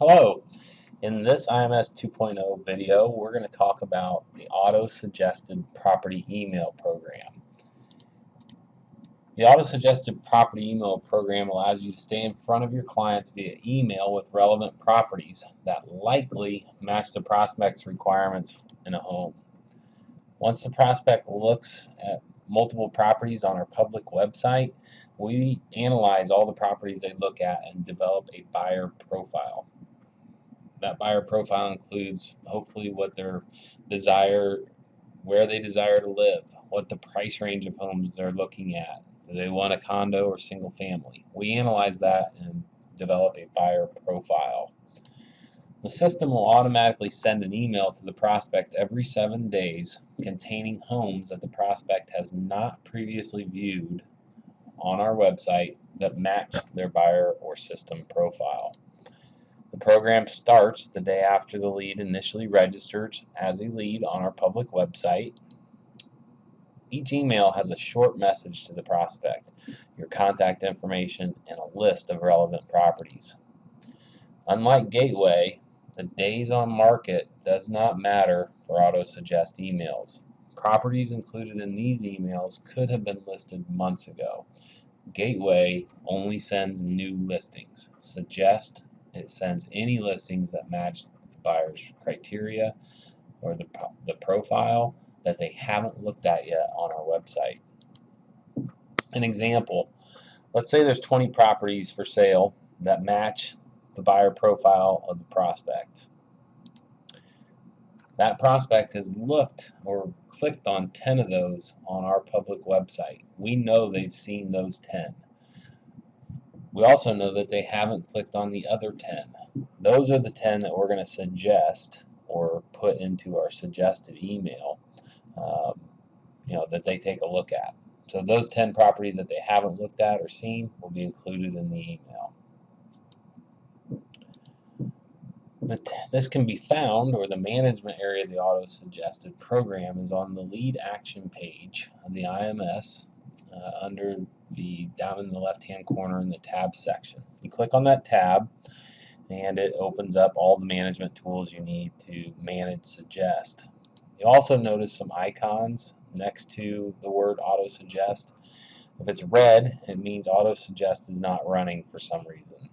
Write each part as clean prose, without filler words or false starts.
Hello, in this IMS 2.0 video, we're going to talk about the auto-suggested property email program. The auto-suggested property email program allows you to stay in front of your clients via email with relevant properties that likely match the prospect's requirements in a home. Once the prospect looks at multiple properties on our public website, we analyze all the properties they look at and develop a buyer profile. That buyer profile includes hopefully what their desire, where they desire to live, what the price range of homes they're looking at. Do they want a condo or single family? We analyze that and develop a buyer profile. The system will automatically send an email to the prospect every 7 days containing homes that the prospect has not previously viewed on our website that match their buyer or system profile. The program starts the day after the lead initially registers as a lead on our public website. Each email has a short message to the prospect, your contact information, and a list of relevant properties. Unlike Gateway, the days on market does not matter for auto-suggest emails. Properties included in these emails could have been listed months ago. Gateway only sends new listings. Suggest, it sends any listings that match the buyer's criteria or the profile that they haven't looked at yet on our website. An example, let's say there's 20 properties for sale that match the buyer profile of the prospect. That prospect has looked or clicked on 10 of those on our public website. We know they've seen those 10. We also know that they haven't clicked on the other 10. Those are the 10 that we're going to suggest or put into our suggested email, that they take a look at. So those 10 properties that they haven't looked at or seen will be included in the email. But this can be found, or the management area of the auto-suggested program is on the lead action page of the IMS down in the left-hand corner in the tab section. You click on that tab and it opens up all the management tools you need to manage Suggest. You also notice some icons next to the word auto-suggest. If it's red, it means auto-suggest is not running for some reason.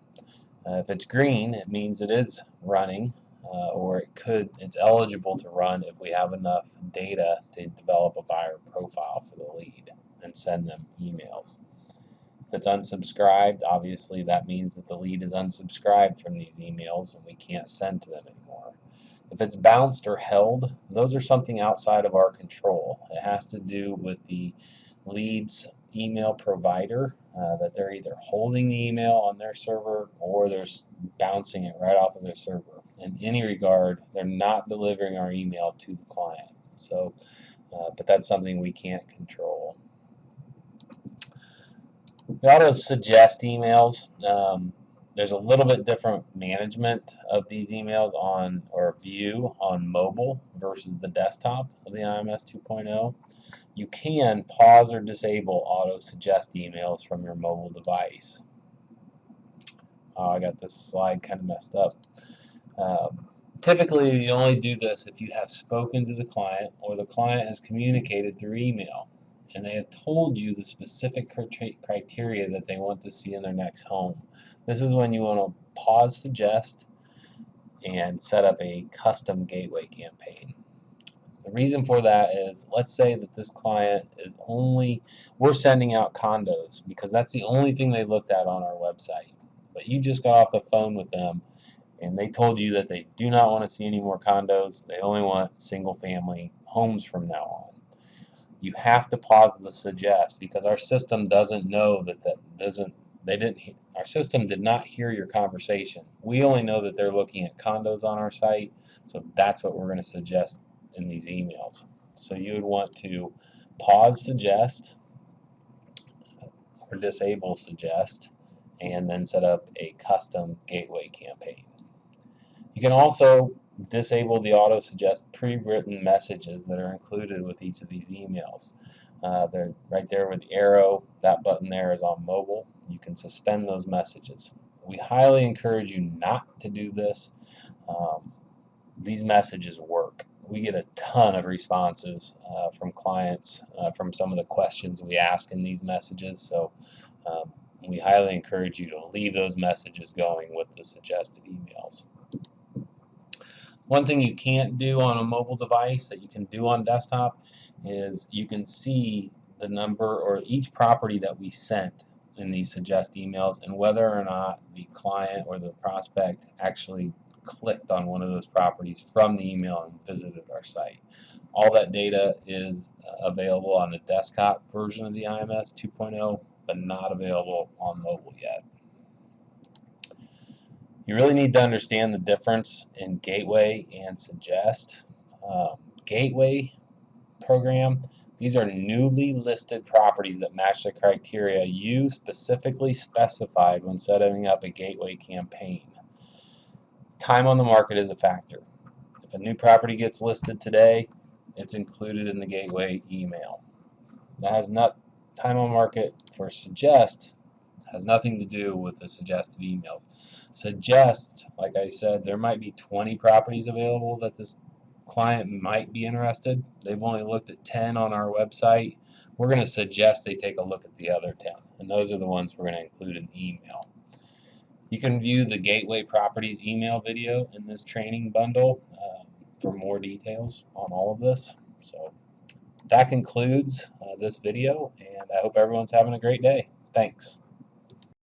If it's green, it means it is running, or it's eligible to run if we have enough data to develop a buyer profile for the lead and send them emails. If it's unsubscribed, obviously that means that the lead is unsubscribed from these emails and we can't send to them anymore. If it's bounced or held, those are something outside of our control. It has to do with the lead's email provider, that they're either holding the email on their server or they're bouncing it right off of their server. In any regard, they're not delivering our email to the client. So, but that's something we can't control. The auto-suggest emails, there's a little bit different management of these emails view on mobile versus the desktop of the IMS 2.0. You can pause or disable auto-suggest emails from your mobile device. I got this slide kind of messed up. Typically, you only do this if you have spoken to the client or the client has communicated through email and they have told you the specific criteria that they want to see in their next home. This is when you want to pause Suggest and set up a custom gateway campaign. The reason for that is, let's say that this client we're sending out condos because that's the only thing they looked at on our website. But you just got off the phone with them and they told you that they do not want to see any more condos. They only want single family homes from now on. You have to pause the Suggest because our system doesn't know our system did not hear your conversation. We only know that they're looking at condos on our site, so that's what we're going to suggest in these emails. So you would want to pause Suggest or disable Suggest and then set up a custom gateway campaign. You can also disable the auto-suggest pre-written messages that are included with each of these emails. They're right there with the arrow. That button there is on mobile. You can suspend those messages. We highly encourage you not to do this. These messages work. We get a ton of responses from clients from some of the questions we ask in these messages. So we highly encourage you to leave those messages going with the suggested emails. One thing you can't do on a mobile device that you can do on desktop is you can see the number or each property that we sent in these suggest emails and whether or not the client or the prospect actually clicked on one of those properties from the email and visited our site. All that data is available on the desktop version of the IMS 2.0, but not available on mobile yet. You really need to understand the difference in Gateway and Suggest. Gateway program, these are newly listed properties that match the criteria you specifically specified when setting up a Gateway campaign. Time on the market is a factor. If a new property gets listed today, it's included in the Gateway email. That has not time on market for Suggest has nothing to do with the suggested emails. Suggest, like I said, there might be 20 properties available that this client might be interested. They've only looked at 10 on our website. We're going to suggest they take a look at the other 10, and those are the ones we're going to include in the email. You can view the Gateway Properties email video in this training bundle for more details on all of this. So that concludes this video, and I hope everyone's having a great day. Thanks.